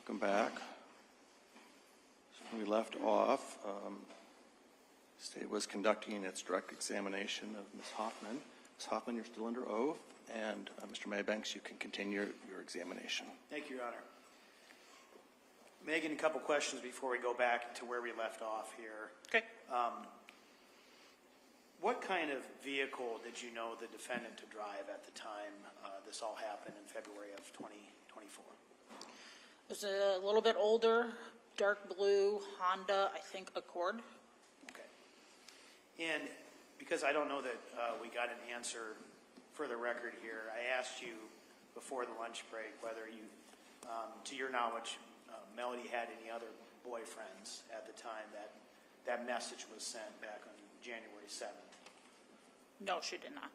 Welcome back. So when we left off, the state was conducting its direct examination of Ms. Hoffman. Ms. Hoffman, you're still under oath, and Mr. Maybanks, you can continue your examination. Thank you, Your Honor. Megan, a couple questions before we go back to where we left off here. Okay. What kind of vehicle did you know the defendant to drive at the time this all happened in February of 2024? It was a little bit older, dark blue Honda, I think, Accord. Okay. And because I don't know that we got an answer for the record here, I asked you before the lunch break whether you, to your knowledge, Melody had any other boyfriends at the time that message was sent back on January 7th. No, she did not.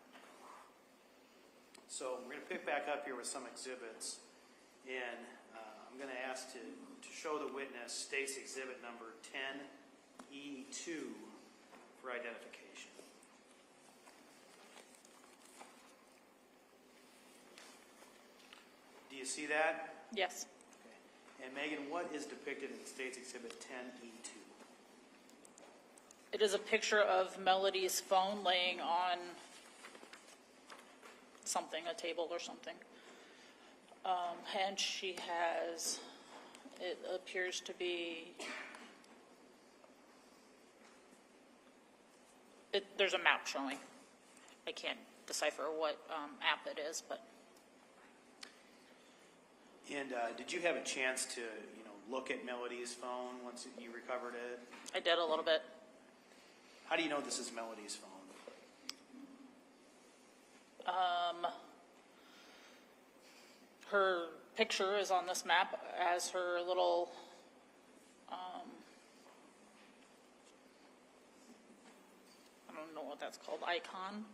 So we're going to pick back up here with some exhibits, and I'm going to ask to show the witness State's Exhibit number 10E2 for identification. Do you see that? Yes. Okay. And Megan, what is depicted in State's Exhibit 10E2? It is a picture of Melody's phone laying on something, a table or something. And she has, it appears to be, there's a map showing. I can't decipher what app it is, but. And did you have a chance to, look at Melody's phone once you recovered it? I did a little bit. How do you know this is Melody's phone? Her picture is on this map as her little, I don't know what that's called, icon.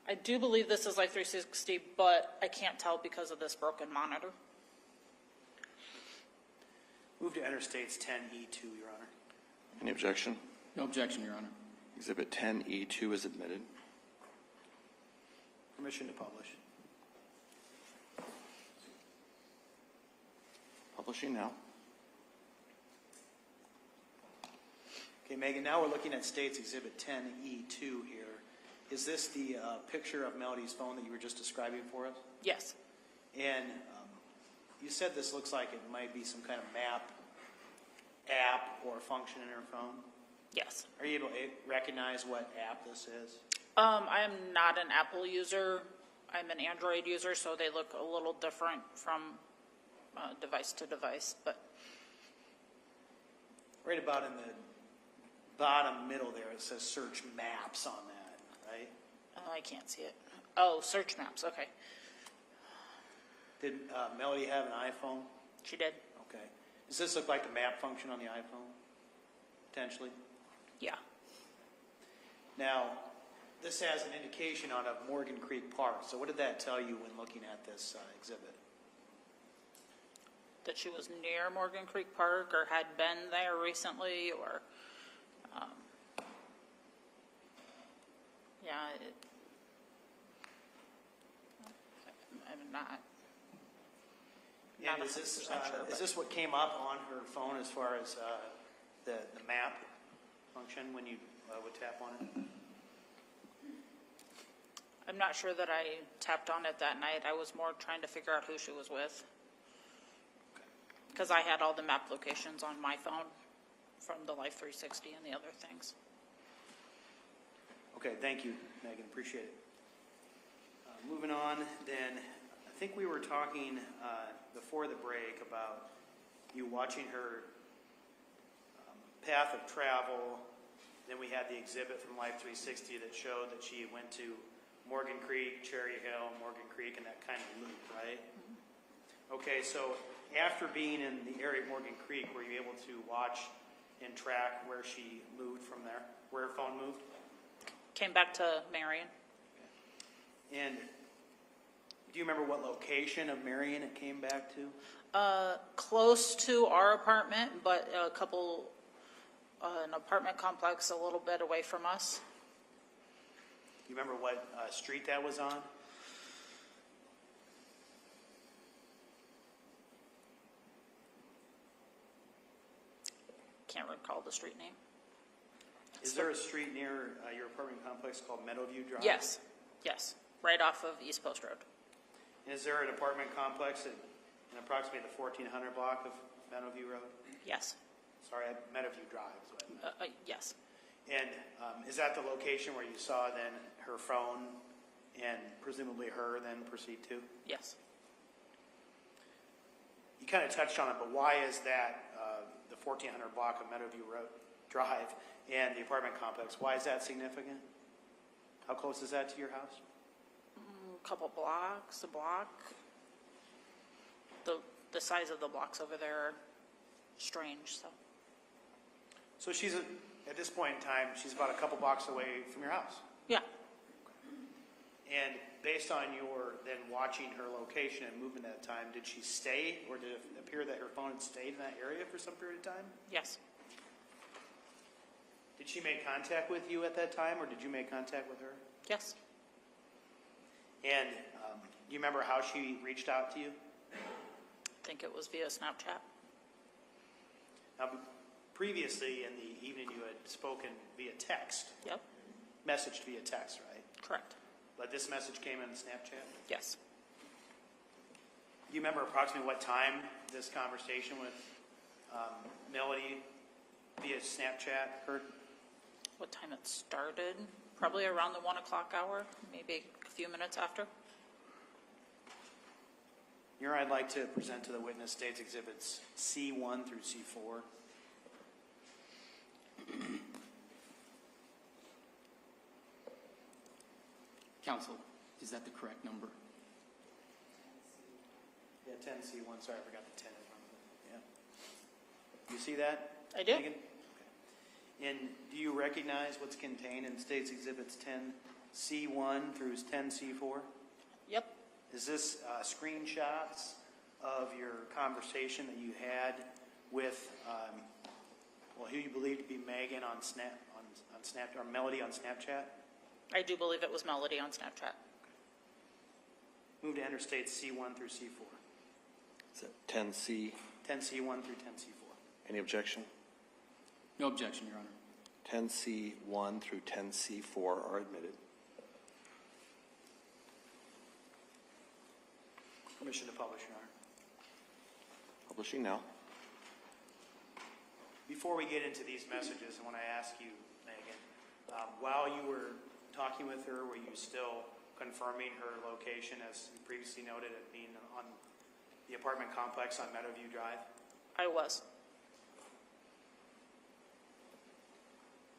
I do believe this is like 360, but I can't tell because of this broken monitor. Move to Interstates 10E2, Your Honor. Any objection? No objection, Your Honor. Exhibit 10E2 is admitted. Permission to publish. Publishing now. Okay, Megan, now we're looking at State's Exhibit 10E2 here. Is this the picture of Melody's phone that you were just describing for us? Yes. And you said this looks like it might be some kind of map, app, or function in her phone? Yes. Are you able to recognize what app this is? I am not an Apple user. I'm an Android user, so they look a little different from device to device. But right about in the bottom middle there, it says search maps on that, right? I can't see it. Oh, search maps. Okay. Did Melody have an iPhone? She did. Okay. Does this look like the map function on the iPhone? Potentially? Yeah. Now, this has an indication on a Morgan Creek Park. So what did that tell you when looking at this exhibit? That she was near Morgan Creek Park or had been there recently, or yeah, I'm not. And is this what came up on her phone as far as the map function when you would tap on it? I'm not sure that I tapped on it that night. I was more trying to figure out who she was with, because I had all the map locations on my phone from the Life 360 and the other things. Okay, thank you, Megan. Appreciate it. Moving on, then, I think we were talking before the break about you watching her path of travel. Then we had the exhibit from Life 360 that showed that she went to Morgan Creek, Cherry Hill, Morgan Creek, and that kind of loop, right? Mm-hmm. Okay, so after being in the area of Morgan Creek, were you able to watch and track where she moved from there, where her phone moved? Came back to Marion. Okay. And do you remember what location of Marion it came back to? Close to our apartment, but an apartment complex a little bit away from us. You remember what street that was on? can't recall the street name. Is there a street near your apartment complex called Meadowview Drive? Yes, yes, right off of East Post Road. And is there an apartment complex in approximately the 1400 block of Meadowview Road? Yes, Sorry, Meadowview Drive. Is what I meant. yes, And is that the location where you saw then her phone and presumably her then proceed to? yes. You kind of touched on it, but why is that the 1400 block of Meadowview Road Drive and the apartment complex? Why is that significant? How close is that to your house? A couple blocks, a block. The size of the blocks over there are strange, so. So she's, at this point in time, she's about a couple blocks away from your house. Yeah, And based on your then watching her location and movement at the time, did she stay, or did it appear that her phone had stayed in that area for some period of time? yes. Did she make contact with you at that time, or did you make contact with her? Yes. And do you remember how she reached out to you? I think it was via Snapchat. Now, previously in the evening, you had spoken via text, Yep, messaged via text, right? correct. But this message came in Snapchat. Yes. Do you remember approximately what time this conversation with Melody via Snapchat occurred? What time it started? Probably around the 1 o'clock hour, maybe a few minutes after. Here I'd like to present to the witness State's Exhibits C1 through C4. Counsel, is that the correct number? Yeah, 10C1. Sorry, I forgot the 10 in front of it. Yeah. You see that? I do. Megan? Okay. And do you recognize what's contained in State's Exhibits 10C1 through 10C4? Yep, Is this screenshots of your conversation that you had with, who you believe to be Megan on Snap or Melody on Snapchat? I do believe it was Melody on Snapchat. Move to enter states C1 through C4. Is it 10C? 10C1 through 10C4. Any objection? No objection, Your Honor. 10C1 through 10C4 are admitted. Permission to publish, Your Honor. Publishing now. Before we get into these messages, I want to ask you, Megan, while you were talking with her, were you still confirming her location, as you previously noted, at being on the apartment complex on Meadowview Drive? I was.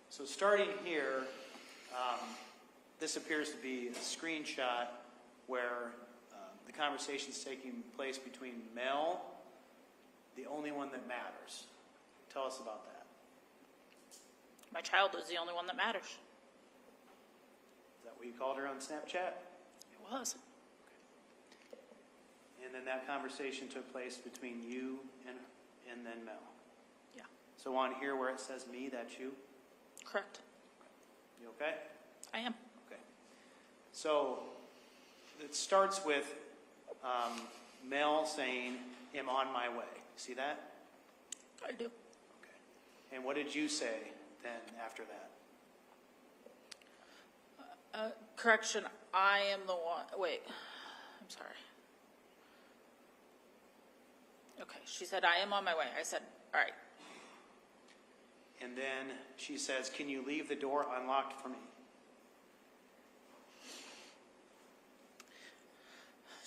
So starting here, this appears to be a screenshot where the conversation is taking place between Mel, the only one that matters. Tell us about that. My child is the only one that matters. Is that what you called her on Snapchat? It was. And then that conversation took place between you and then Mel. Yeah, So on here where it says me, that's you? correct. You okay? I am. Okay. So it starts with Mel saying, "I'm on my way." See that? I do. Okay. And what did you say then after that? Correction, I am the one, wait, I'm sorry. Okay, she said, I am on my way. I said, all right. And then she says, "Can you leave the door unlocked for me?"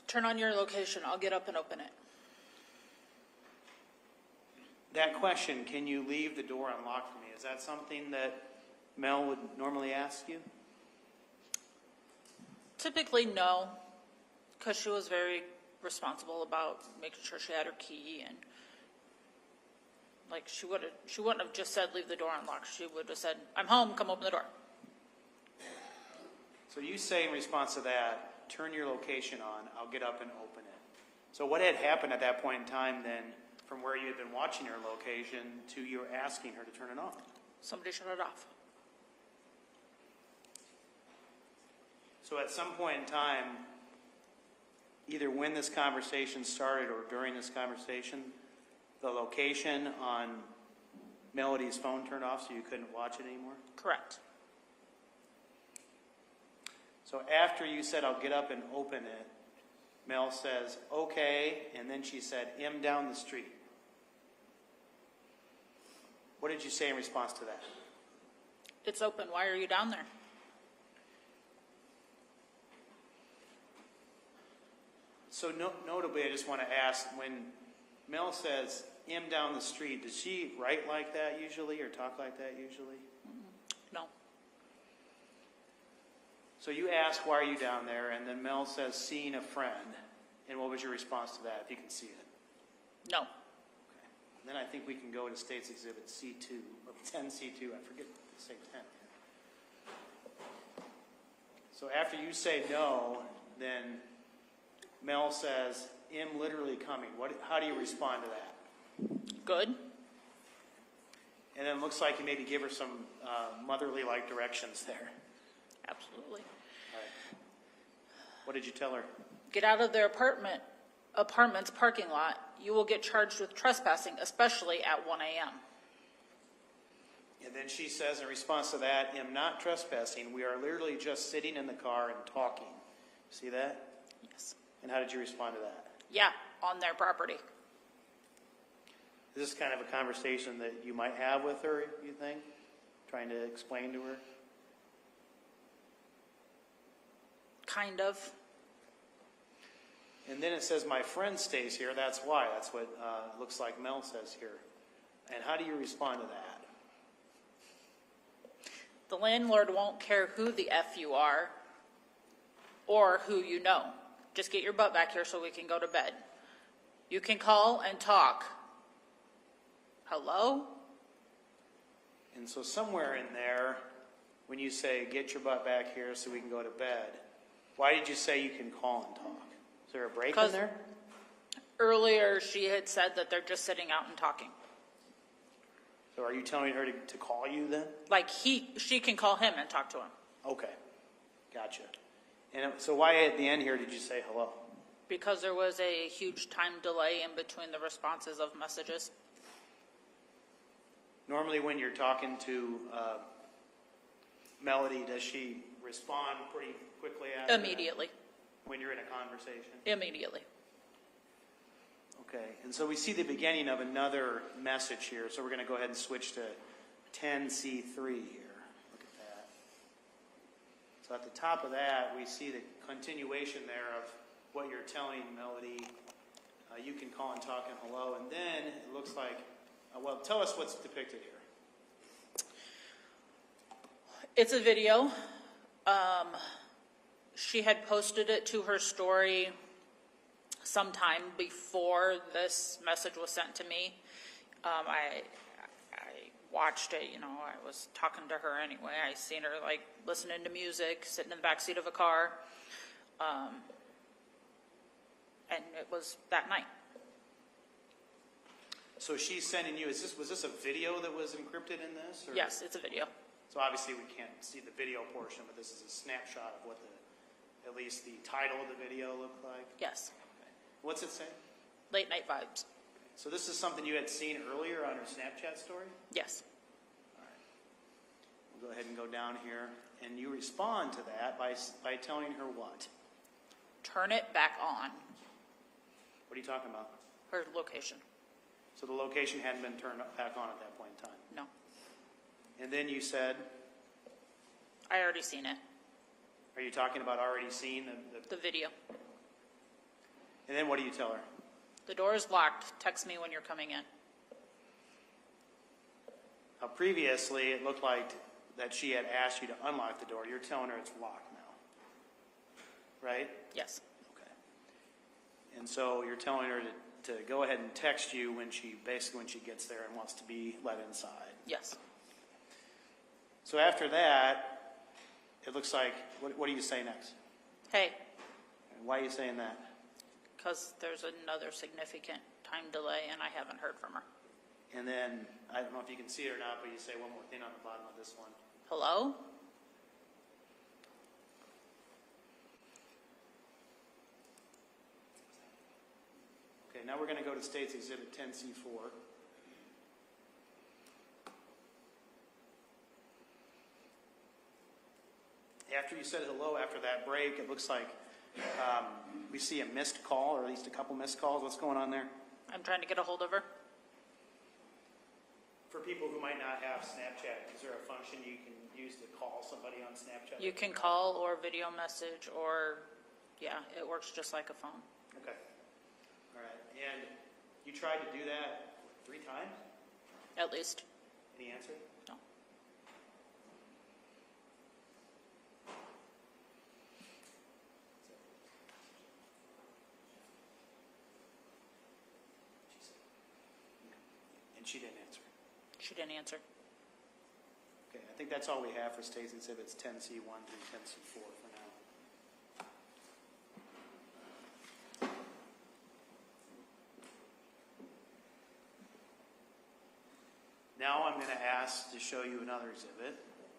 Turn on your location. I'll get up and open it. That question, "Can you leave the door unlocked for me?" is that something that Mel would normally ask you? Typically, no, because she was very responsible about making sure she had her key, and like she wouldn't have just said leave the door unlocked. She would have said, I'm home, come open the door. So you say in response to that, "Turn your location on, I'll get up and open it." So what had happened at that point in time then, from where you had been watching her location to you asking her to turn it on? Somebody shut it off. So at some point in time, either when this conversation started or during this conversation, the location on Melody's phone turned off so you couldn't watch it anymore? Correct. So after you said, I'll get up and open it, Mel says, okay, and then she said, down the street. What did you say in response to that? It's open. Why are you down there? So notably, I just want to ask, when Mel says, down the street, does she write like that usually or talk like that usually? No. So you ask, why are you down there? And then Mel says, seeing a friend. And what was your response to that, if you can see it? No. Okay. Then I think we can go to State's Exhibit C2, or 10C2, I forget to say 10. So after you say no, then Mel says, literally coming. How do you respond to that? Good. And then it looks like you maybe give her some motherly-like directions there. Absolutely. All right. What did you tell her? Get out of their apartment's parking lot. You will get charged with trespassing, especially at 1 a.m. And then she says in response to that, am not trespassing. We are literally just sitting in the car and talking. See that? Yes. And how did you respond to that? Yeah, on their property. Is this kind of a conversation that you might have with her, you think? Trying to explain to her? Kind of. And then it says, my friend stays here. That's why. That's what looks like Mel says here. And how do you respond to that? The landlord won't care who the F you are or who you know. Just get your butt back here so we can go to bed. You can call and talk. Hello? And so somewhere in there, when you say, get your butt back here so we can go to bed, why did you say you can call and talk? Is there a break in there? Earlier she had said that they're just sitting out and talking. So are you telling her to call you then? Like she can call him and talk to him. Okay, gotcha. And so why at the end here did you say hello? Because there was a huge time delay in between the responses of messages. Normally when you're talking to Melody, does she respond pretty quickly after that? Immediately. When you're in a conversation? Immediately. Okay, and so we see the beginning of another message here. So we're going to go ahead and switch to 10C3 here. Look at that. So at the top of that, we see the continuation there of what you're telling Melody. You can call and talk and hello. And then it looks like, well, tell us what's depicted here. It's a video. She had posted it to her story sometime before this message was sent to me. I watched it, I was talking to her anyway. I seen her like listening to music, sitting in the backseat of a car. And it was that night. So she's sending you, was this a video that was encrypted in this? Or? Yes, it's a video. So obviously we can't see the video portion, but this is a snapshot of what at least the title of the video looked like. Yes. Okay. What's it say? Late night vibes. So this is something you had seen earlier on her Snapchat story? Yes. All right. We'll go ahead and go down here, and you respond to that by telling her what? Turn it back on. What are you talking about? Her location. So the location hadn't been turned back on at that point in time. No. And then you said, I already seen it. are you talking about already seeing The video. And then what do you tell her? The door is locked. Text me when you're coming in. Now previously it looked like that she had asked you to unlock the door. You're telling her it's locked now. Right? Yes. Okay. And so you're telling her to go ahead and text you when she gets there and wants to be let inside. Yes. So after that, it looks like, what do you say next? Hey, And why are you saying that? because there's another significant time delay and I haven't heard from her. And then, I don't know if you can see it or not, but you say one more thing on the bottom of this one. Hello? Okay, now we're going to go to State's Exhibit 10C4. after you said hello, after that break, it looks like we see a missed call, or at least a couple missed calls. What's going on there? I'm trying to get a hold of her. For people who might not have Snapchat, is there a function you can use to call somebody on Snapchat? You can call or video message or, yeah, it works just like a phone. Okay. All right. And you tried to do that 3 times? At least. Any answer? No. And she didn't answer. She didn't answer. Okay, I think that's all we have for state's exhibits 10C1 through 10C4 for now. Now I'm going to ask to show you another exhibit,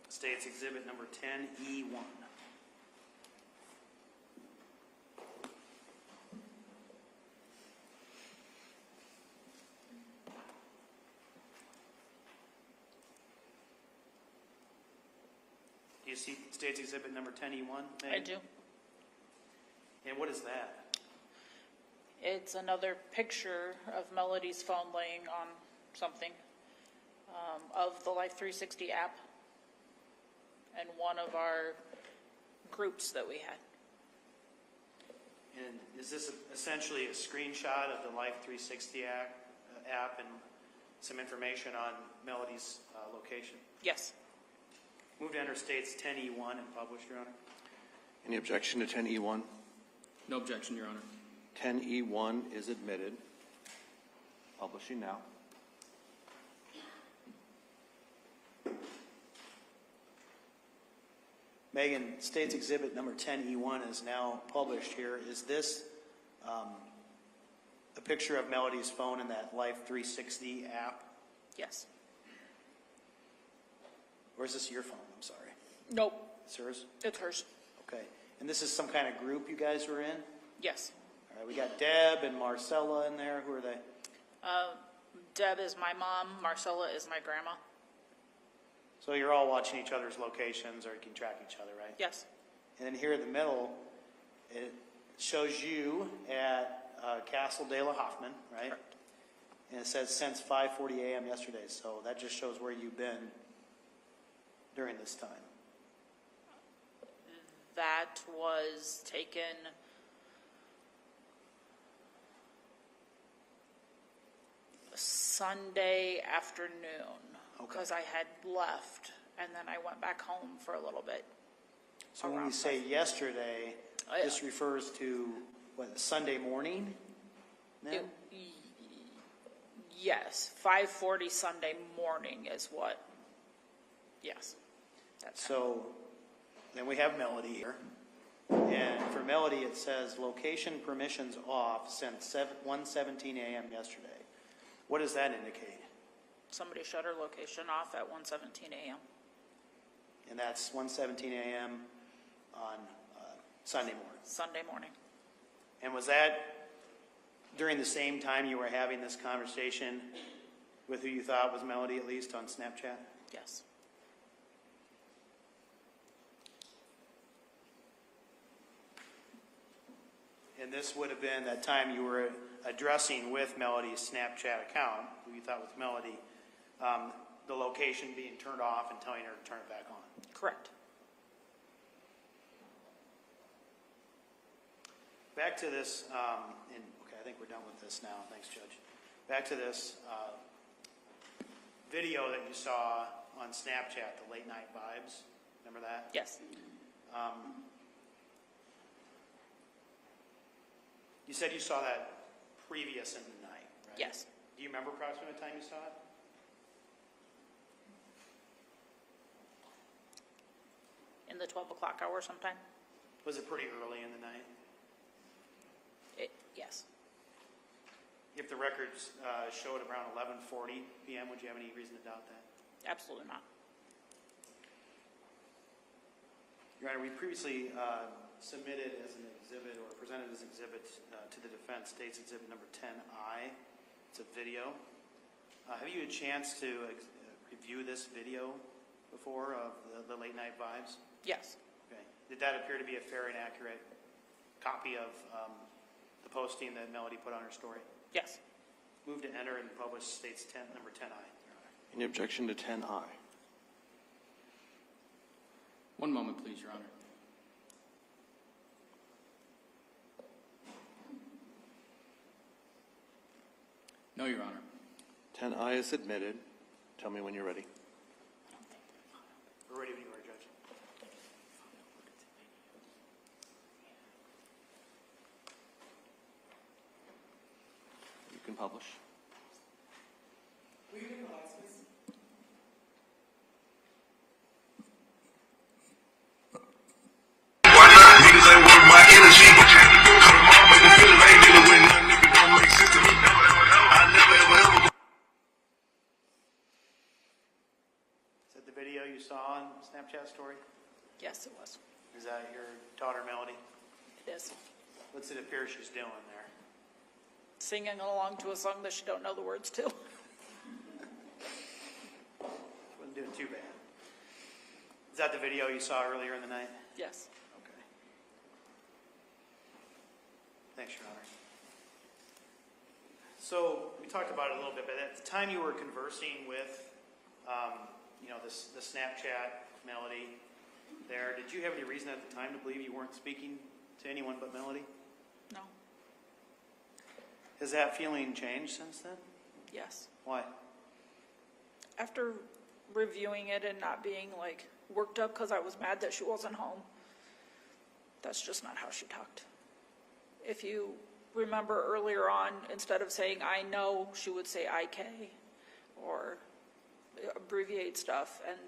state's exhibit number 10E1. Do you see state's exhibit number 10E1? I do. And what is that? It's another picture of Melody's phone laying on something of the Life 360 app and one of our groups that we had. And is this essentially a screenshot of the Life 360 app and some information on Melody's location? Yes. Move to enter states 10E1 and publish, Your Honor. Any objection to 10E1? No objection, Your Honor. 10E1 is admitted. Publishing now. Megan, state's exhibit number 10E1 is now published here. Is this a picture of Melody's phone in that Life 360 app? Yes. Or is this your phone? I'm sorry. Nope. It's hers? It's hers. Okay. And this is some kind of group you guys were in? Yes. All right. We got Deb and Marcella in there. Who are they? Deb is my mom. Marcella is my grandma. So you're all watching each other's locations, or you can track each other, right? Yes. And then here in the middle, it shows you at Castle de la Hoffman, right? Correct. And it says since 5:40 a.m. yesterday. So that just shows where you've been during this time. That was taken Sunday afternoon because I had left and then I went back home for a little bit. So when we say yesterday, this refers to what, Sunday morning? Then? Yes, 5:40 Sunday morning is what. Yes. So then we have Melody here. And for Melody, it says location permissions off since 1:17 a.m. yesterday. What does that indicate? Somebody shut her location off at 1:17 a.m. And that's 1:17 a.m. on Sunday morning. Sunday morning. And was that during the same time you were having this conversation with who you thought was Melody, at least on Snapchat? Yes. And this would have been that time you were addressing with Melody's Snapchat account, who you thought was Melody, the location being turned off and telling her to turn it back on. Correct. Back to this, okay, I think we're done with this now. Thanks, Judge. Back to this video that you saw on Snapchat, the late night vibes. Remember that? Yes. You said you saw that previous in the night, right? Yes. Do you remember approximately the time you saw it? In the 12 o'clock hour sometime? Was it pretty early in the night? Yes. If the records showed around 11:40 p.m., would you have any reason to doubt that? Absolutely not. Your Honor, we previously submitted as an exhibit or presented as exhibit to the defense state's exhibit number 10I. It's a video. Have you had a chance to review this video before of the late night vibes? Yes. Okay. Did that appear to be a fair and accurate copy of the posting that Melody put on her story? Yes. Move to enter and publish states number 10I. Any objection to 10I? One moment, please, Your Honor. No, Your Honor. 10I is admitted. Tell me when you're ready. We're ready when you are, Judge. You can publish. Is that the video you saw on Snapchat story? Yes, it was. Is that your daughter, Melody? It is. What's it appear she's doing there? Singing along to a song that she don't know the words to. Wasn't doing too bad. Is that the video you saw earlier in the night? Yes. Okay. Thanks, Your Honor. So we talked about it a little bit, but at the time you were conversing with, the Snapchat Melody there, did you have any reason at the time to believe you weren't speaking to anyone but Melody? No. Has that feeling changed since then? Yes. Why? After reviewing it and not being like worked up because I was mad that she wasn't home, that's just not how she talked. If you remember earlier on, instead of saying I know, she would say IK or abbreviate stuff, and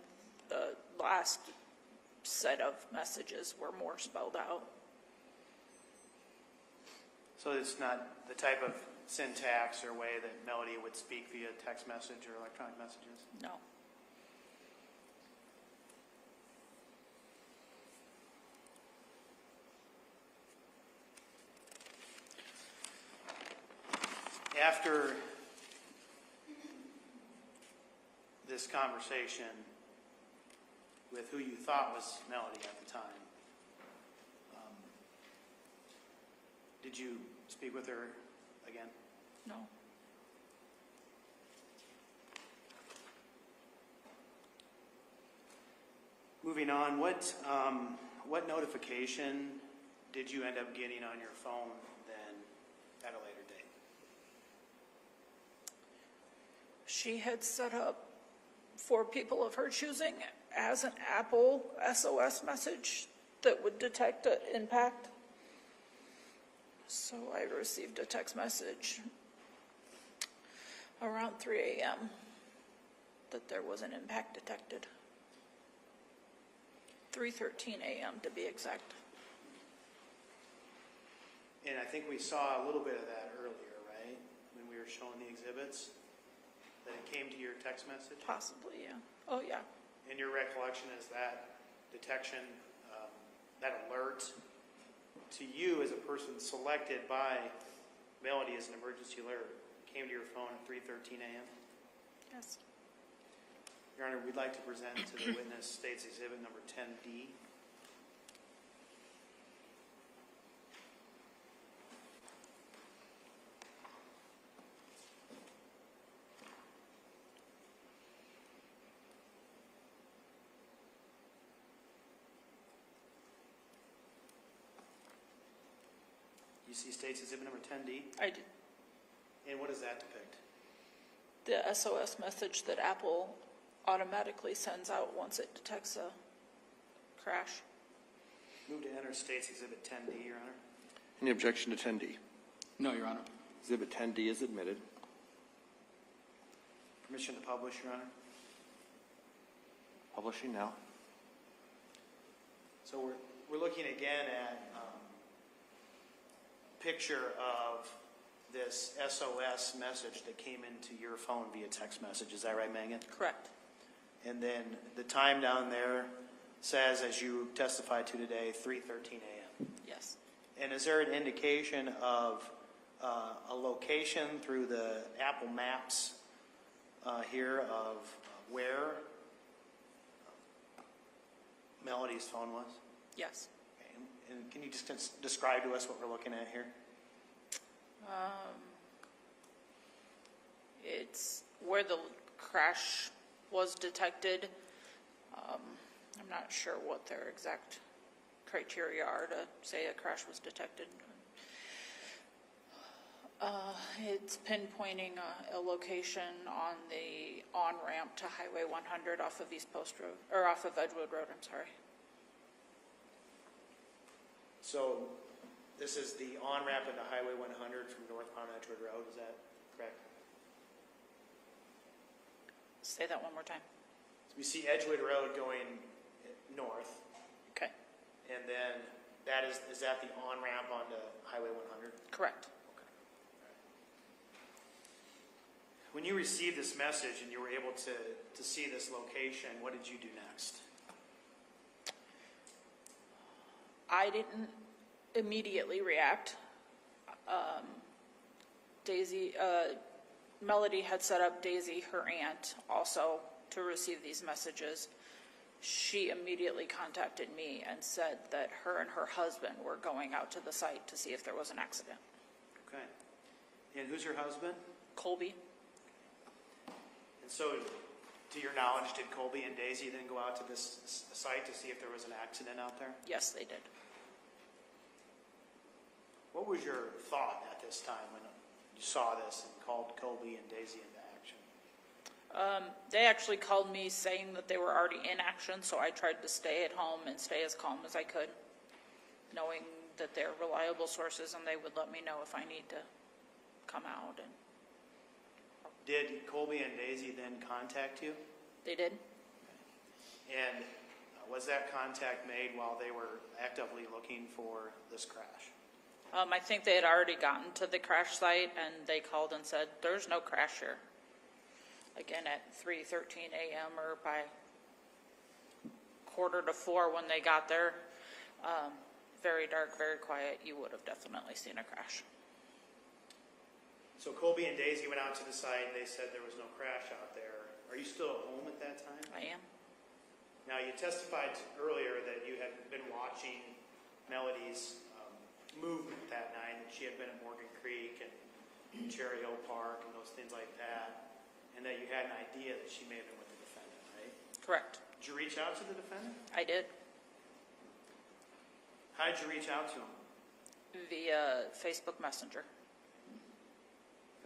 the last set of messages were more spelled out. So it's not the type of syntax or way that Melody would speak via text message or electronic messages? No. After this conversation with who you thought was Melody at the time, did you speak with her again? No. Moving on, what notification did you end up getting on your phone then at a later date? She had set up for people of her choosing as an Apple SOS message that would detect an impact. So I received a text message around 3 a.m. that there was an impact detected. 3:13 a.m. to be exact. And I think we saw a little bit of that earlier, right? When we were showing the exhibits, that it came to your text message? Possibly, yeah. Oh, yeah. And your recollection is that detection, that alert to you as a person selected by Melody as an emergency alert came to your phone at 3:13 a.m.? Yes. Your Honor, we'd like to present to the witness State's Exhibit number 10D. You see State's Exhibit number 10D? I did. And what does that depict? The SOS message that Apple automatically sends out once it detects a crash. Move to enter State's Exhibit 10D, Your Honor. Any objection to 10D? No, Your Honor. Exhibit 10D is admitted. Permission to publish, Your Honor. Publishing now. So we're looking again at picture of this SOS message that came into your phone via text message. Is that right, Megan? Correct. And then the time down there says, as you testified to today, 3:13 a.m. Yes. And is there an indication of a location through the Apple Maps here of where Melody's phone was? Yes. Okay. And can you just describe to us what we're looking at here? It's where the crash was detected. I'm not sure what their exact criteria are to say a crash was detected. It's pinpointing a location on the on-ramp to Highway 100 off of East Post Road, or off of Edgewood Road, I'm sorry. So this is the on-ramp into Highway 100 from northbound Edgewood Road, is that correct? Say that one more time. So we see Edgewood Road going north, Okay, and then that is that the on-ramp onto Highway 100? correct. When you received this message and you were able to see this location, what did you do next? I didn't immediately react. Melody had set up Daisy, her aunt, also to receive these messages. She immediately contacted me and said that her and her husband were going out to the site to see if there was an accident. Okay. And who's your husband? Colby? And so, to your knowledge, did Colby and Daisy then go out to this site to see if there was an accident out there? Yes, they did. What was your thought at this time when you saw this and called Colby and Daisy into action? They actually called me saying that they were already in action, so I tried to stay at home and stay as calm as I could, knowing that they're reliable sources and they would let me know if I need to come out. And Did Colby and Daisy then contact you? they did. And was that contact made while they were actively looking for this crash? I think they had already gotten to the crash site and they called and said, "There's no crash here." Again, at 3:13 a.m. or by 3:45 when they got there. Very dark, very quiet. You would have definitely seen a crash. So Colby and Daisy went out to the site. They said there was no crash out there. Are you still at home at that time? I am. Now, you testified earlier that you had been watching Melody's movement that night, that she had been at Morgan Creek and Cherry Hill Park and those things like that, and that you had an idea that she may have been with the defendant, right? Correct. Did you reach out to the defendant? I did. How did you reach out to him? Via Facebook Messenger.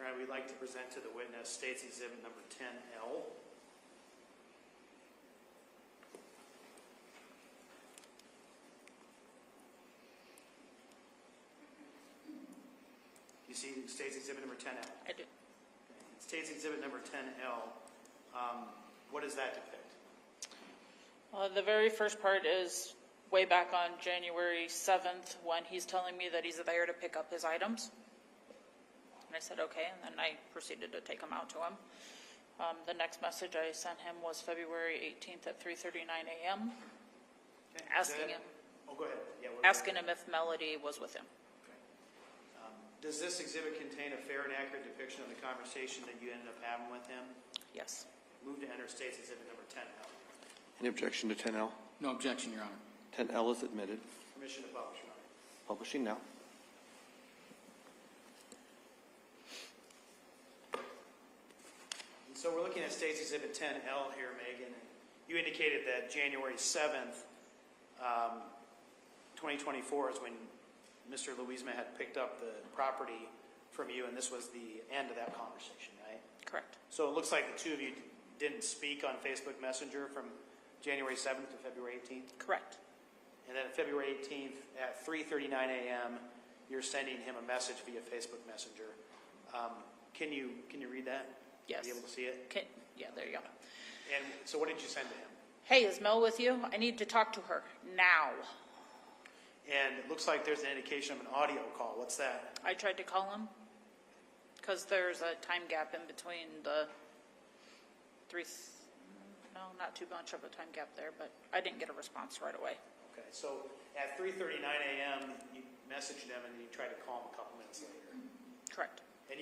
All right, we'd like to present to the witness State's Exhibit number 10L. You see State's Exhibit number 10L? I do. State's Exhibit number 10L, what does that depict? The very first part is way back on January 7th when he's telling me that he's there to pick up his items. And I said, okay, and then I proceeded to take them out to him. The next message I sent him was February 18th at 3:39 a.m. Okay, asking him Oh, go ahead. Yeah, asking him if Melody was with him. Okay. Does this exhibit contain a fair and accurate depiction of the conversation that you ended up having with him? Yes. Move to enter State's Exhibit number 10L. Any objection to 10L? No objection, Your Honor. 10L is admitted. Permission to publish, Your Honor. Publishing now. And so we're looking at State's Exhibit 10L here, Megan. You indicated that January 7th, 2024 is when Mr. Louisma had picked up the property from you, and this was the end of that conversation, right? Correct. So it looks like the two of you didn't speak on Facebook Messenger from January 7th to February 18th? Correct. And then February 18th at 3:39 a.m., you're sending him a message via Facebook Messenger. Can you read that? Yes. Are you able to see it? Yeah, there you go. And so what did you send to him? Hey, is Mel with you? I need to talk to her now. And it looks like there's an indication of an audio call. What's that? I tried to call him because there's a time gap in between the not too much of a time gap there, but I didn't get a response right away. Okay, so at 3:39 a.m., you messaged him and you tried to call him a couple minutes later. Correct. And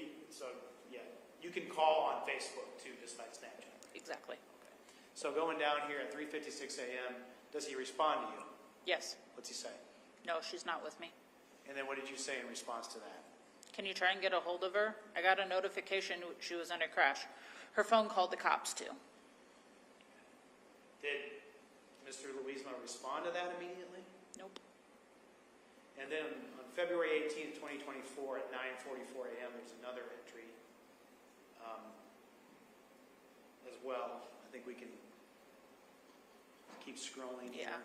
you can call on Facebook too, just like Snapchat. Exactly. Okay. So going down here at 3:56 a.m., does he respond to you? Yes. What's he say? No, she's not with me. And then what did you say in response to that? Can you try and get a hold of her? I got a notification she was in a crash. Her phone called the cops too. Did Mr. Louisma respond to that immediately? Nope. And then on February 18th, 2024 at 9:44 a.m., there's another entry as well. I think we can keep scrolling here. Yeah.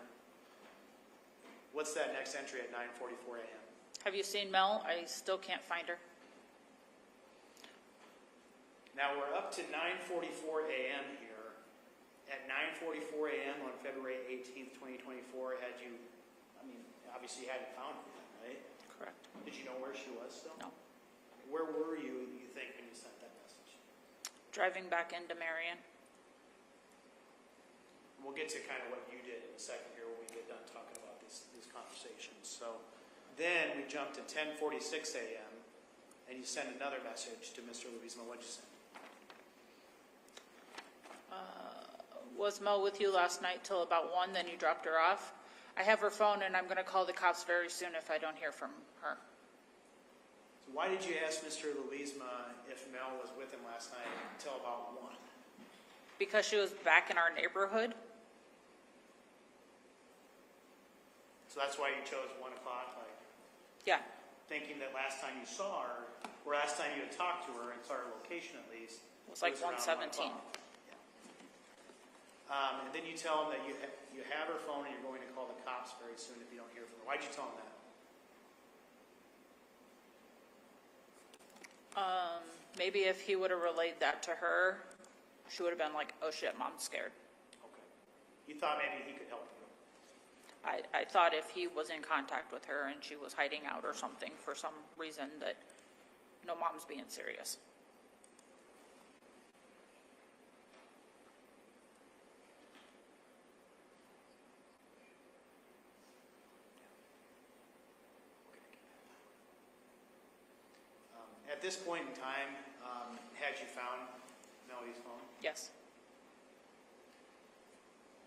What's that next entry at 9:44 a.m.? Have you seen Mel? I still can't find her. Now we're up to 9:44 a.m. here. At 9:44 a.m. on February 18th, 2024, had you, obviously you hadn't found her yet, right? Correct. Did you know where she was still? No. Where were you think, when you sent that message? Driving back into Marion. We'll get to kind of what you did in a second here when we get done talking about these conversations. So then we jumped to 10:46 a.m. and you send another message to Mr. Louisma. What'd you send? Was Mel with you last night till about 1, then you dropped her off? I have her phone and I'm going to call the cops very soon if I don't hear from her. So why did you ask Mr. Louisma if Mel was with him last night until about 1? Because she was back in our neighborhood. So that's why you chose 1 o'clock, like Yeah. thinking that last time you saw her, or last time you had talked to her and saw her location at least, It was like around 1:17. 1 o'clock. And then you tell him that you have her phone and you're going to call the cops very soon if you don't hear from her. Why'd you tell him that? Maybe if he would have relayed that to her, she would have been like, oh shit, mom's scared. Okay. You thought maybe he could help you. I thought if he was in contact with her and she was hiding out or something for some reason that, no, mom's being serious. At this point in time, had you found Melody's phone? Yes,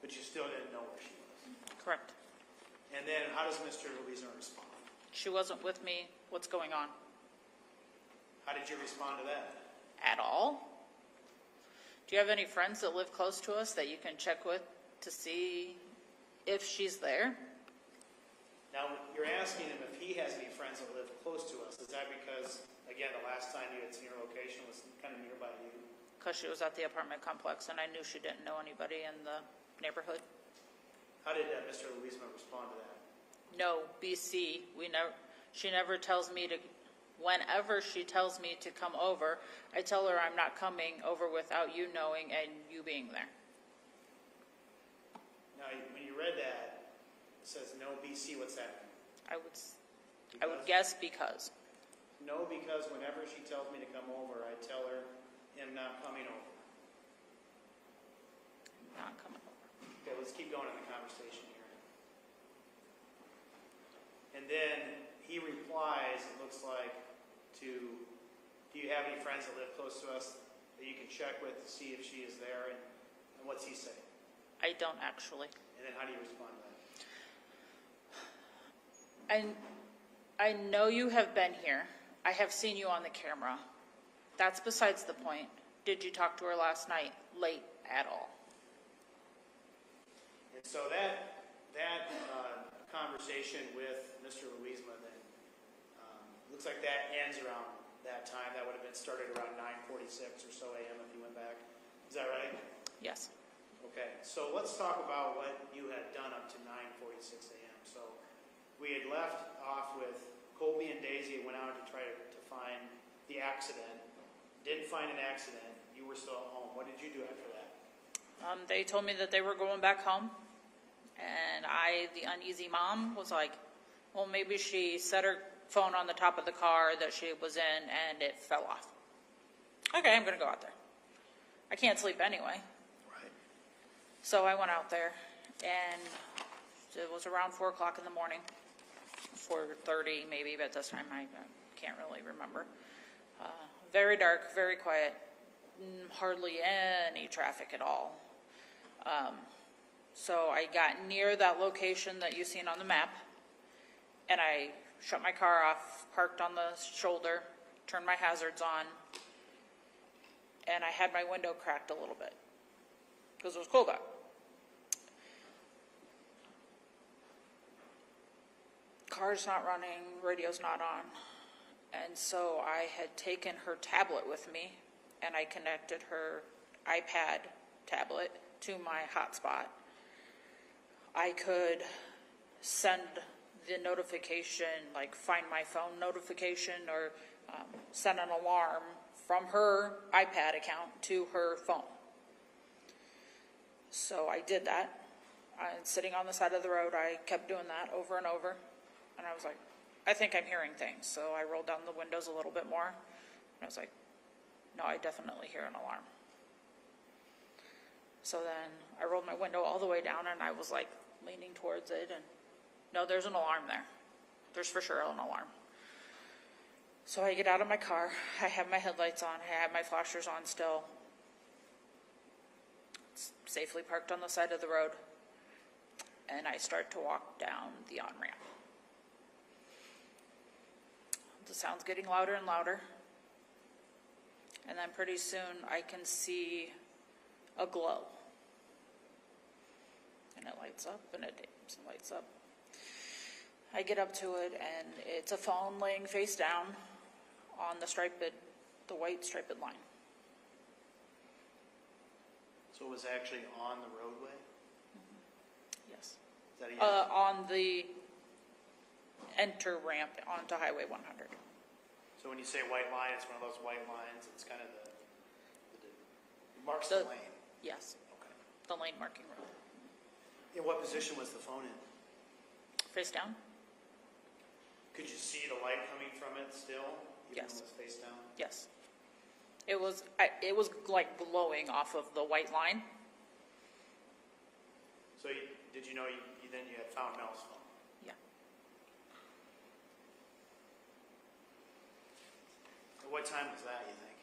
But you still didn't know where she was. correct. And then how does Mr. Louisma respond? She wasn't with me. What's going on? How did you respond to that? At all? Do you have any friends that live close to us that you can check with to see if she's there? Now, you're asking him if he has any friends that live close to us. Is that because, again, the last time you had seen her location was kind of nearby you? Because she was at the apartment complex and I knew she didn't know anybody in the neighborhood. How did Mr. Louisma respond to that? No, BC. She never tells me to. Whenever she tells me to come over, I tell her I'm not coming over without you knowing and you being there. Now, when you read that, it says no BC. What's that mean? I would guess because. No, because whenever she tells me to come over, I tell her I'm not coming over. Not coming over. Okay, let's keep going in the conversation here. And then he replies, it looks like, do you have any friends that live close to us that you can check with to see if she is there? And what's he say? I don't actually. And then how do you respond to that? I know you have been here. I have seen you on the camera. That's besides the point. Did you talk to her last night late at all? And so that conversation with Mr. Louisma then looks like that ends around that time. That would have been started around 9:46 or so a.m. if you went back. Is that right? Yes. Okay, so let's talk about what you had done up to 9:46 a.m. So we had left off with Colby and Daisy went out to try to find the accident. Didn't find an accident. You were still at home. What did you do after that? They told me that they were going back home. And I, the uneasy mom, was like, well, maybe she set her phone on the top of the car that she was in and it fell off. Okay, I'm going to go out there. I can't sleep anyway. Right. So I went out there and it was around 4 o'clock in the morning, 4:30 maybe, but this time I can't really remember. Very dark, very quiet, hardly any traffic at all. So I got near that location that you've seen on the map, and I shut my car off, parked on the shoulder, turned my hazards on, and I had my window cracked a little bit because it was cold out. Car's not running, radio's not on. And so I had taken her tablet with me, and I connected her iPad tablet to my hotspot. I could send the notification, like find my phone notification, or send an alarm from her iPad account to her phone. So I did that. Sitting on the side of the road, I kept doing that over and over. And I was like, I think I'm hearing things. So I rolled down the windows a little bit more. And I was like, no, I definitely hear an alarm. So then I rolled my window all the way down, and I was like leaning towards it, and no, there's an alarm there. There's for sure an alarm. So I get out of my car. I have my headlights on. I have my flashers on still. It's safely parked on the side of the road. And I start to walk down the on-ramp. The sound's getting louder and louder. And then pretty soon I can see a glow. And it lights up and it dims and lights up. I get up to it, and it's a phone laying face down on the white striped line. So it was actually on the roadway? Yes. Is that a yes? On the enter ramp onto Highway 100. So when you say white line, it's one of those white lines, it's kind of it marks the lane? Yes, Okay. the lane marking road. In what position was the phone in? Face down? Could you see the light coming from it still? Even Yes. though it was face down? Yes. It was like glowing off of the white line. So did you know then you had found Mel's phone? Yeah. At what time was that, you think?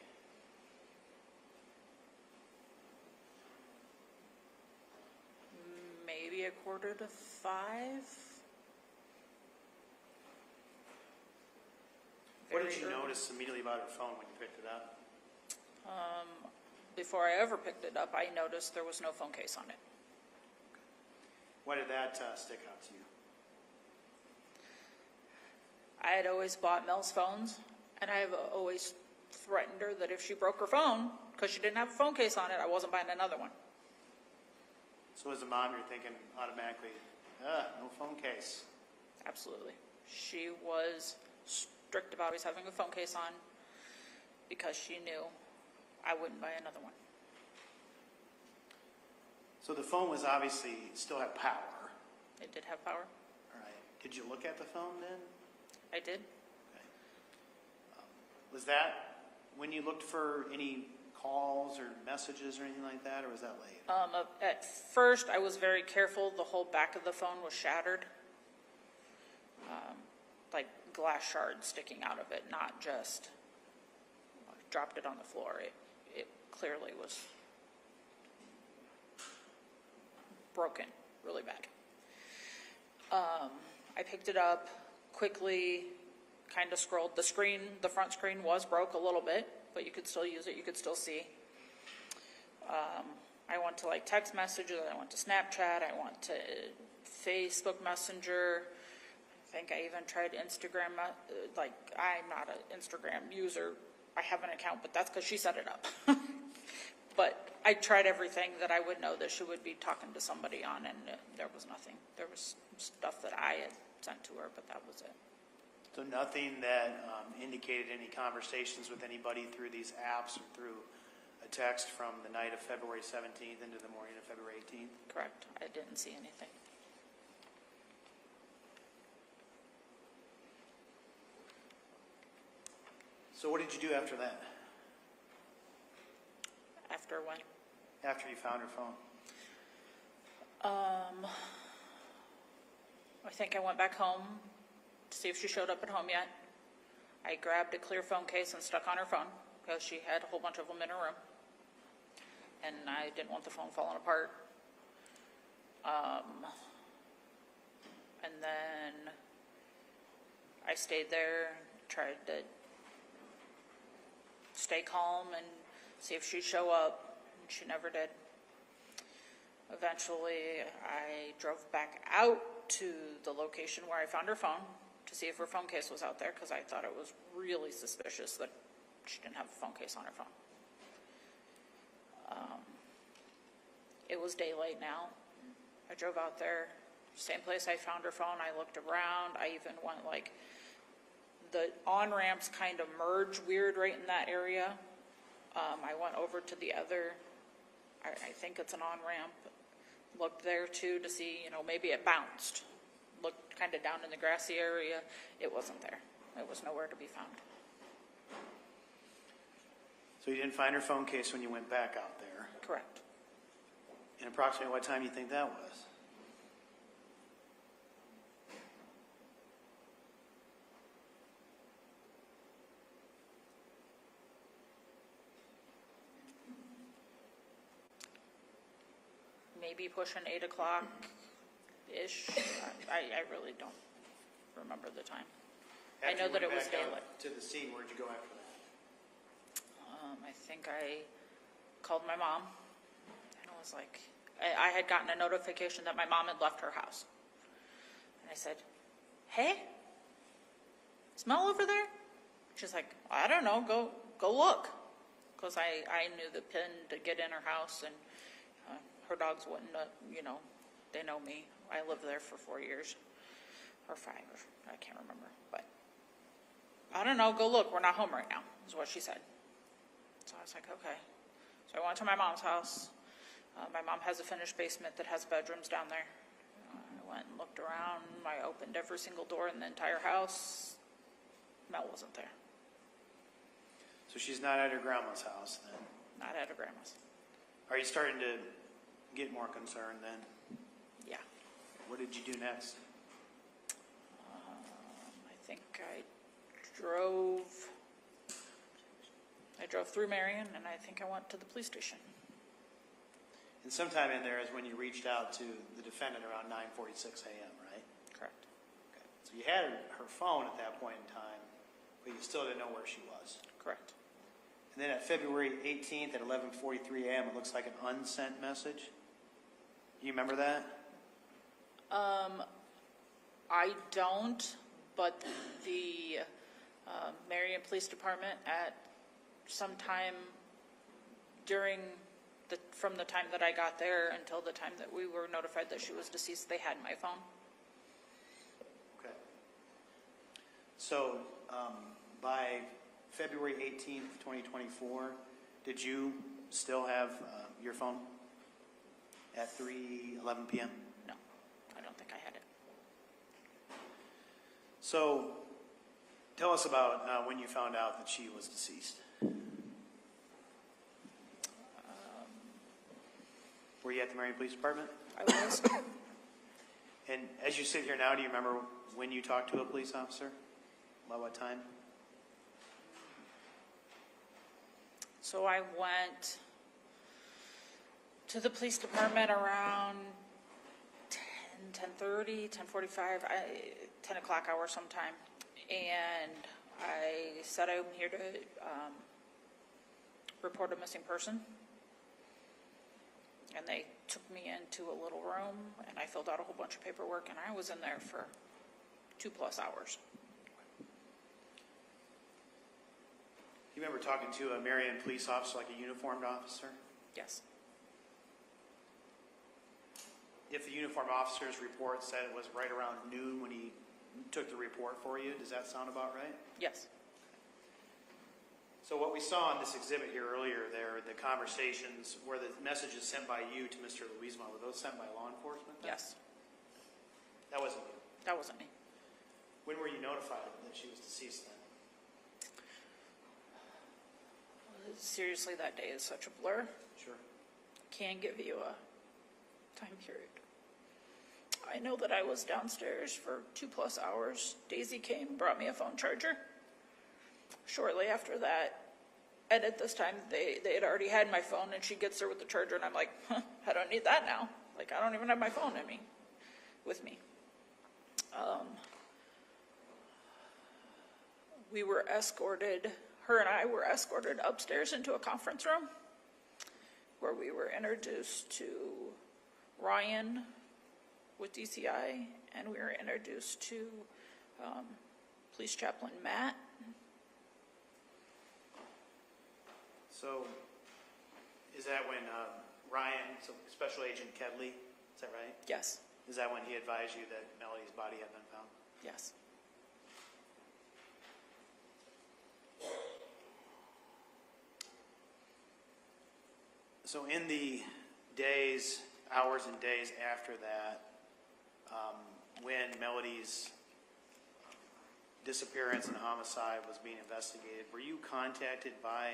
Maybe 4:45. What did Very you early. notice immediately about her phone when you picked it up? Before I ever picked it up, I noticed there was no phone case on it. Why did that stick out to you? I had always bought Mel's phones, and I have always threatened her that if she broke her phone, because she didn't have a phone case on it, I wasn't buying another one. So as a mom, you're thinking automatically, no phone case. Absolutely. She was strict about always having a phone case on because she knew I wouldn't buy another one. So the phone was obviously still had power. It did have power. All right. Did you look at the phone then? I did. Okay. Was that when you looked for any calls or messages or anything like that, or was that late? At first, I was very careful. The whole back of the phone was shattered. Like glass shards sticking out of it, not just dropped it on the floor. It clearly was broken really bad. I picked it up quickly, kind of scrolled. The front screen was broke a little bit, but you could still use it. You could still see. I went to like text messages. I went to Snapchat. I went to Facebook Messenger. I think I even tried Instagram. Like, I'm not an Instagram user. I have an account, but that's because she set it up. But I tried everything that I would know that she would be talking to somebody on, and there was nothing. There was stuff that I had sent to her, but that was it. So nothing that indicated any conversations with anybody through these apps or through a text from the night of February 17th into the morning of February 18th? Correct. I didn't see anything. So what did you do after that? After when? After you found her phone? I think I went back home to see if she showed up at home yet. I grabbed a clear phone case and stuck on her phone because she had a whole bunch of them in her room. And I didn't want the phone falling apart. And then I stayed there, tried to stay calm and see if she'd show up, and she never did. Eventually, I drove back out to the location where I found her phone to see if her phone case was out there, because I thought it was really suspicious that she didn't have a phone case on her phone. It was daylight now. I drove out there, same place I found her phone. I looked around. I even went like, the on-ramps kind of merge weird right in that area. I went over to the other, I think it's an on-ramp, looked there too to see, maybe it bounced. Looked kind of down in the grassy area. It wasn't there. It was nowhere to be found. So you didn't find her phone case when you went back out there. Correct. And approximately what time do you think that was? Maybe pushing 8 o'clock-ish. I really don't remember the time. I know that it was daylight. To the scene, where'd you go after that? I think I called my mom, and I was like, I had gotten a notification that my mom had left her house. And I said, hey, smell over there? She's like, I don't know, go look. Because I knew the pin to get in her house, and her dogs wouldn't, they know me. I lived there for 4 years, or 5, I can't remember. But I don't know, go look, we're not home right now, is what she said. So I was like, okay. So I went to my mom's house. My mom has a finished basement that has bedrooms down there. I went and looked around. I opened every single door in the entire house. Mel wasn't there. So she's not at her grandma's house then? Not at her grandma's. Are you starting to get more concerned then? Yeah. What did you do next? I think I drove through Marion, and I think I went to the police station. And sometime in there is when you reached out to the defendant around 9:46 a.m., right? Correct. Okay. So you had her phone at that point in time, but you still didn't know where she was. Correct. And then at February 18th at 11:43 a.m., it looks like an unsent message. Do you remember that? I don't, but the Marion Police Department at some time from the time that I got there until the time that we were notified that she was deceased, they had my phone. Okay. So by February 18th, 2024, did you still have your phone at 3:11 p.m.? No, I don't think I had it. So tell us about when you found out that she was deceased. Were you at the Marion Police Department? I was. And as you sit here now, do you remember when you talked to a police officer? About what time? So I went to the police department around 10:30, 10:45, 10 o'clock hour sometime. And I said I'm here to report a missing person. And they took me into a little room, and I filled out a whole bunch of paperwork, and I was in there for 2+ hours. You remember talking to a Marion police officer, like a uniformed officer? Yes. If the uniformed officer's report said it was right around noon when he took the report for you, does that sound about right? Yes. So what we saw on this exhibit here earlier there, the conversations where the messages sent by you to Mr. Louisma, were those sent by law enforcement then? Yes. That wasn't you? That wasn't me. When were you notified that she was deceased then? Seriously, that day is such a blur. Sure. Can't give you a time period. I know that I was downstairs for 2+ hours. Daisy came and brought me a phone charger. Shortly after that, and at this time, they had already had my phone, and she gets there with the charger, and I'm like, I don't need that now. Like, I don't even have my phone with me. We were escorted, her and I were escorted upstairs into a conference room where we were introduced to Ryan with DCI, and we were introduced to Police Chaplain Matt. So, is that when Ryan, so Special Agent Kedley, is that right? Yes, Is that when he advised you that Melody's body had been found? yes. So in the days, hours and days after that, when Melody's disappearance and homicide was being investigated, were you contacted by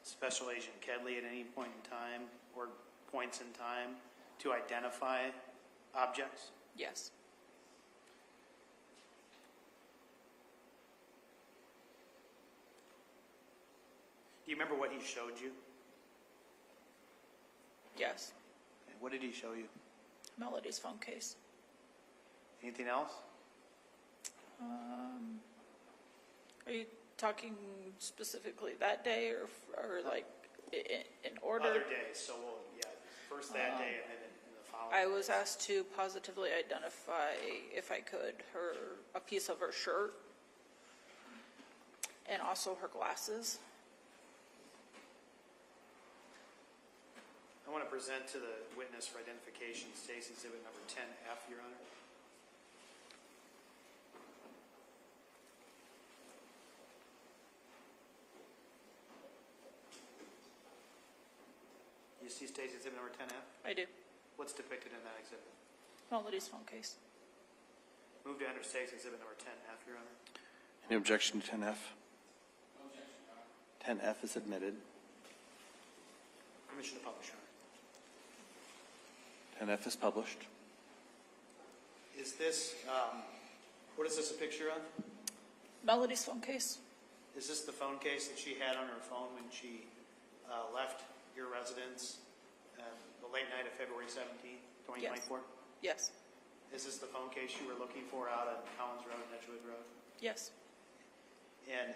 Special Agent Kedley at any point in time or points in time to identify objects? Yes. Do you remember what he showed you? Yes. Okay, what did he show you? Melody's phone case. Anything else? Are you talking specifically that day or like in order? Other days, so first that day and then in the following. I was asked to positively identify, if I could, a piece of her shirt and also her glasses. I want to present to the witness for identification, State's Exhibit number 10F, Your Honor. You see State's Exhibit number 10F? I do. What's depicted in that exhibit? Melody's phone case. Move to enter State's Exhibit number 10F, Your Honor. Any objection to 10F? 10F is admitted. Permission to publish, Your Honor. 10F is published. Is this, what is this a picture of? Melody's phone case. Is this the phone case that she had on her phone when she left your residence the late night of February 17th, 2024? Yes. Is this the phone case you were looking for out on Collins Road and Edgewood Road? Yes. And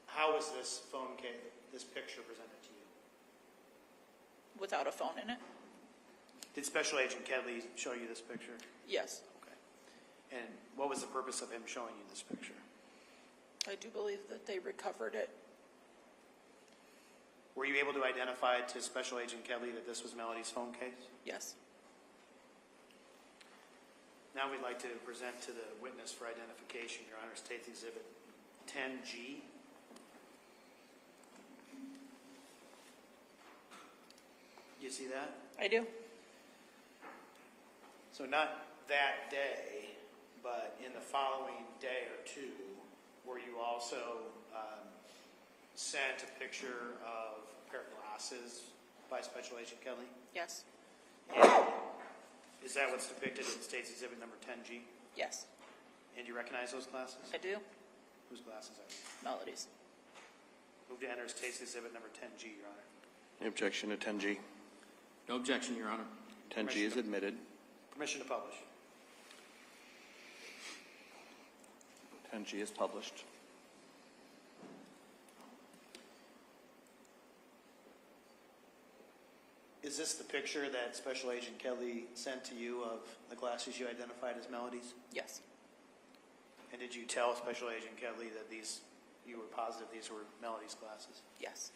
how was this phone case, this picture presented to you? Without a phone in it? Did Special Agent Kedley show you this picture? Yes. Okay. And what was the purpose of him showing you this picture? I do believe that they recovered it. Were you able to identify to Special Agent Kedley that this was Melody's phone case? Yes. Now we'd like to present to the witness for identification, Your Honor, State's Exhibit 10G. You see that? I do. So not that day, but in the following day or two, were you also sent a picture of a pair of glasses by Special Agent Kelly? Yes. And is that what's depicted in State's Exhibit number 10G? Yes. And do you recognize those glasses? I do. Whose glasses are they? Melody's. Move to enter State's Exhibit number 10G, Your Honor. Any objection to 10G? No objection, Your Honor. 10G is admitted. Permission to publish. 10G is published. Is this the picture that Special Agent Kelly sent to you of the glasses you identified as Melody's? Yes. And did you tell Special Agent Kelly that you were positive these were Melody's glasses? Yes.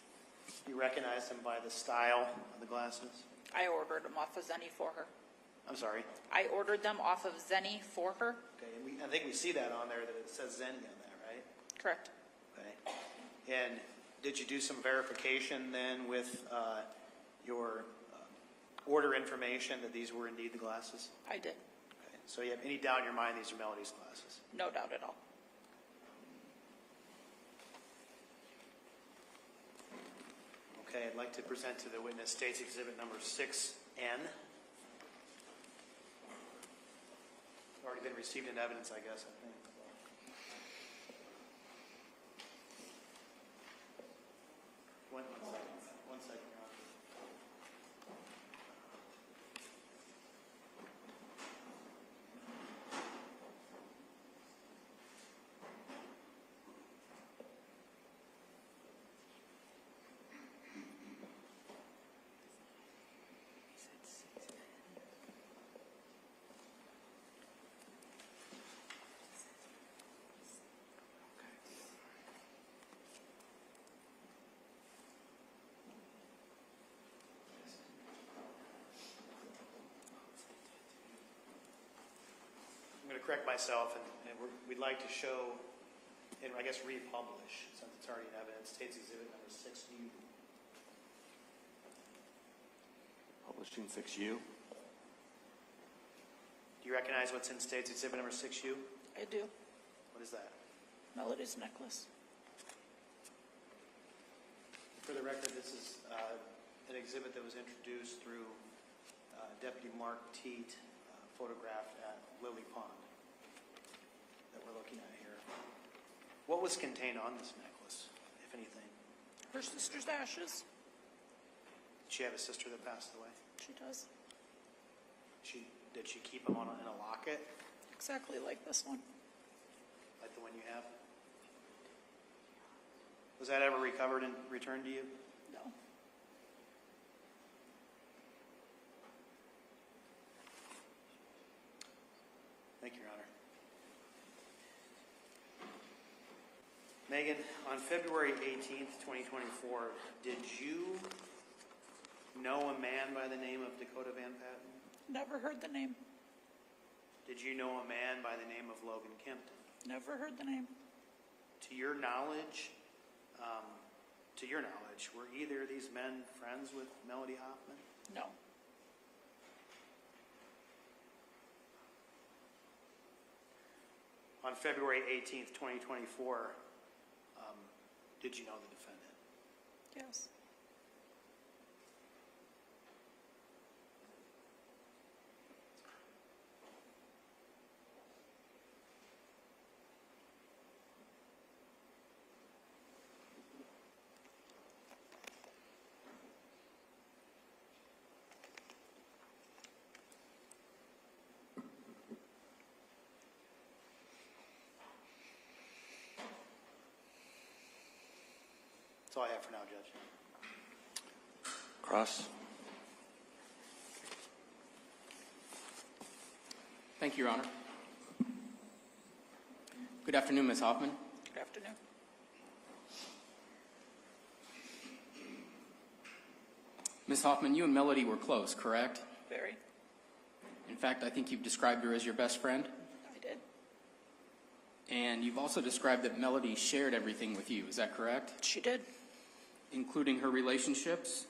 You recognized them by the style of the glasses? I ordered them off of Zenny for her. I'm sorry. I ordered them off of Zenny for her. Okay, and I think we see that on there, that it says Zenny on there, right? Correct. Okay. And did you do some verification then with your order information that these were indeed the glasses? I did. Okay. So you have any doubt in your mind these are Melody's glasses? No doubt at all. Okay, I'd like to present to the witness State's Exhibit number 6N. Already been received in evidence, I guess, I think. One second, Your Honor. correct myself, and we'd like to show, and I guess republish, since it's already in evidence, State's Exhibit number 6U. Publishing 6U. Do you recognize what's in State's Exhibit number 6U? I do. What is that? Melody's necklace. For the record, this is an exhibit that was introduced through Deputy Mark Teat, photographed at Lily Pond, that we're looking at here. What was contained on this necklace, if anything? Her sister's ashes. Did she have a sister that passed away? She does. Did she keep them in a locket, Exactly like this one. like the one you have? Was that ever recovered and returned to you? No. Thank you, Your Honor. Megan, on February 18th, 2024, did you know a man by the name of Dakota Van Patten? Never heard the name. Did you know a man by the name of Logan Kempton? Never heard the name. To your knowledge, were either of these men friends with Melody Hoffman? No. On February 18th, 2024, did you know the defendant? Yes. That's all I have for now, Judge. Cross. Thank you, Your Honor. Good afternoon, Ms. Hoffman. Good afternoon. Ms. Hoffman, you and Melody were close, correct? Very. In fact, I think you've described her as your best friend. I did. And you've also described that Melody shared everything with you. Is that correct? She did. Including her relationships?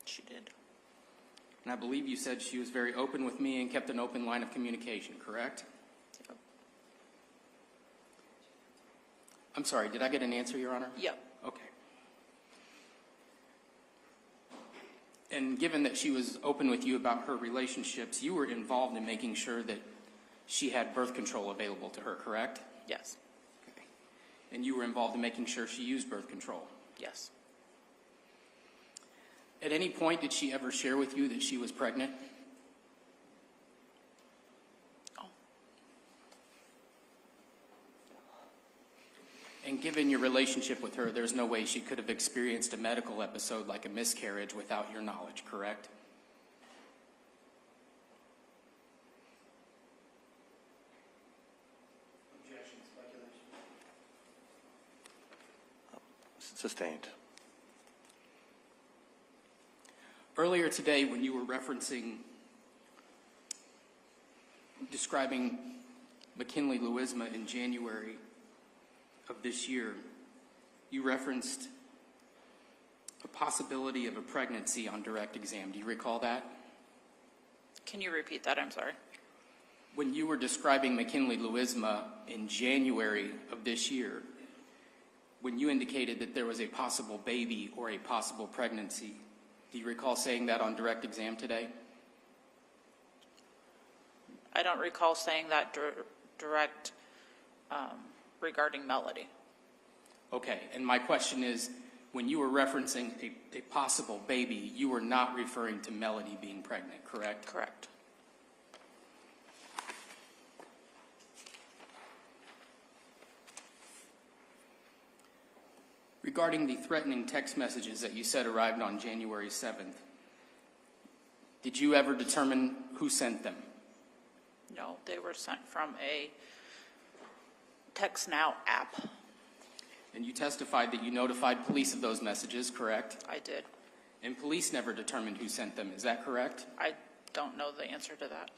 She did. And I believe you said she was very open with me and kept an open line of communication, correct? Yep. I'm sorry, did I get an answer, Your Honor? Yep. Okay. And given that she was open with you about her relationships, you were involved in making sure that she had birth control available to her, correct? Yes. Okay. And you were involved in making sure she used birth control? Yes. At any point, did she ever share with you that she was pregnant? Oh. And given your relationship with her, there's no way she could have experienced a medical episode like a miscarriage without your knowledge, correct? Objection, speculation. Sustained. Earlier today, when you were describing McKinley Louisma in January of this year, you referenced a possibility of a pregnancy on direct exam. Do you recall that? Can you repeat that? I'm sorry. When you were describing McKinley Louisma in January of this year, when you indicated that there was a possible baby or a possible pregnancy, do you recall saying that on direct exam today? I don't recall saying that direct regarding Melody. Okay, and my question is, when you were referencing a possible baby, you were not referring to Melody being pregnant, correct? Correct. Regarding the threatening text messages that you said arrived on January 7th, did you ever determine who sent them? No, they were sent from a Text Now app. And you testified that you notified police of those messages, correct? I did. And police never determined who sent them, is that correct? I don't know the answer to that.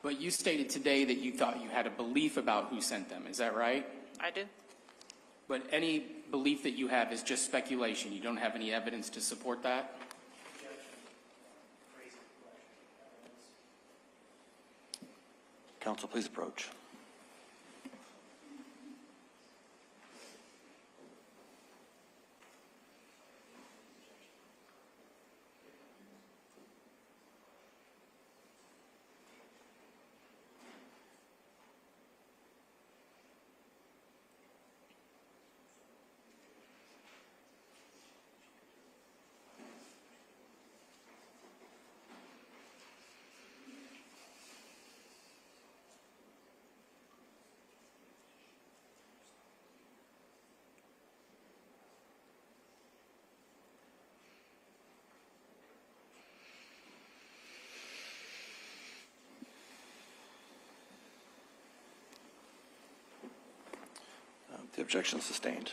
But you stated today that you thought you had a belief about who sent them. Is that right? I did. But any belief that you have is just speculation. You don't have any evidence to support that? Counsel, please approach. The objection is sustained.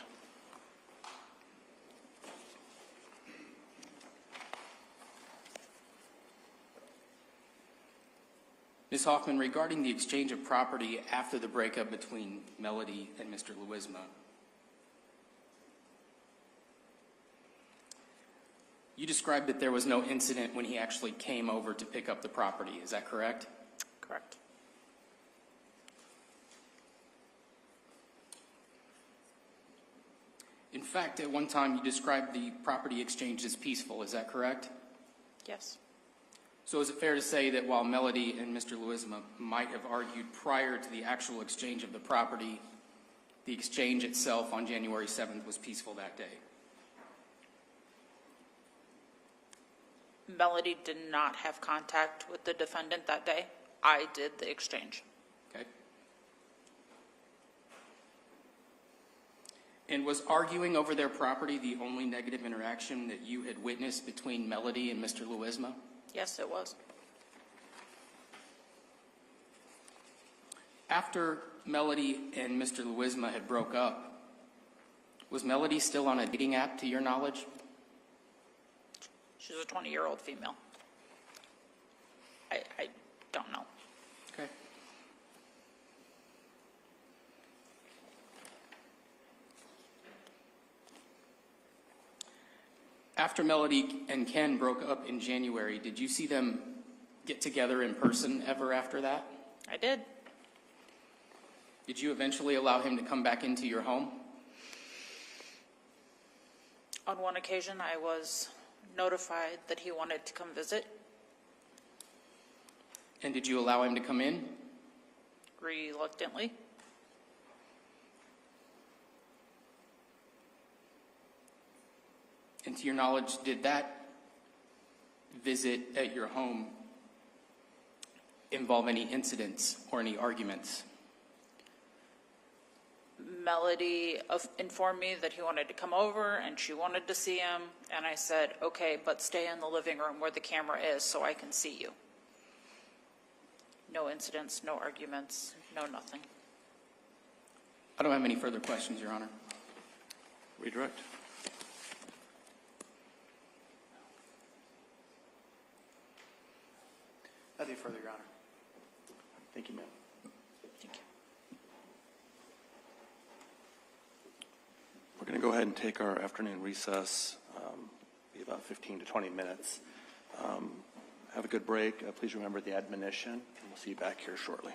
Ms. Hoffman, regarding the exchange of property after the breakup between Melody and Mr. Louisma, you described that there was no incident when he actually came over to pick up the property. Is that correct? Correct. In fact, at one time you described the property exchange as peaceful. Is that correct? Yes. So is it fair to say that while Melody and Mr. Louisma might have argued prior to the actual exchange of the property, the exchange itself on January 7th was peaceful that day? Melody did not have contact with the defendant that day. I did the exchange. Okay. And was arguing over their property the only negative interaction that you had witnessed between Melody and Mr. Louisma? Yes, it was. After Melody and Mr. Louisma had broke up, was Melody still on a dating app to your knowledge? She's a 20-year-old female. I don't know. Okay. After Melody and Ken broke up in January, did you see them get together in person ever after that? I did. Did you eventually allow him to come back into your home? On one occasion, I was notified that he wanted to come visit. And did you allow him to come in? Reluctantly. And to your knowledge, did that visit at your home involve any incidents or any arguments? Melody informed me that he wanted to come over and she wanted to see him. And I said, okay, but stay in the living room where the camera is so I can see you. No incidents, no arguments, no nothing. I don't have any further questions, Your Honor. Redirect. Nothing further, Your Honor. Thank you, ma'am. Thank you. We're going to go ahead and take our afternoon recess, be about 15 to 20 minutes. Have a good break. Please remember the admonition, and we'll see you back here shortly.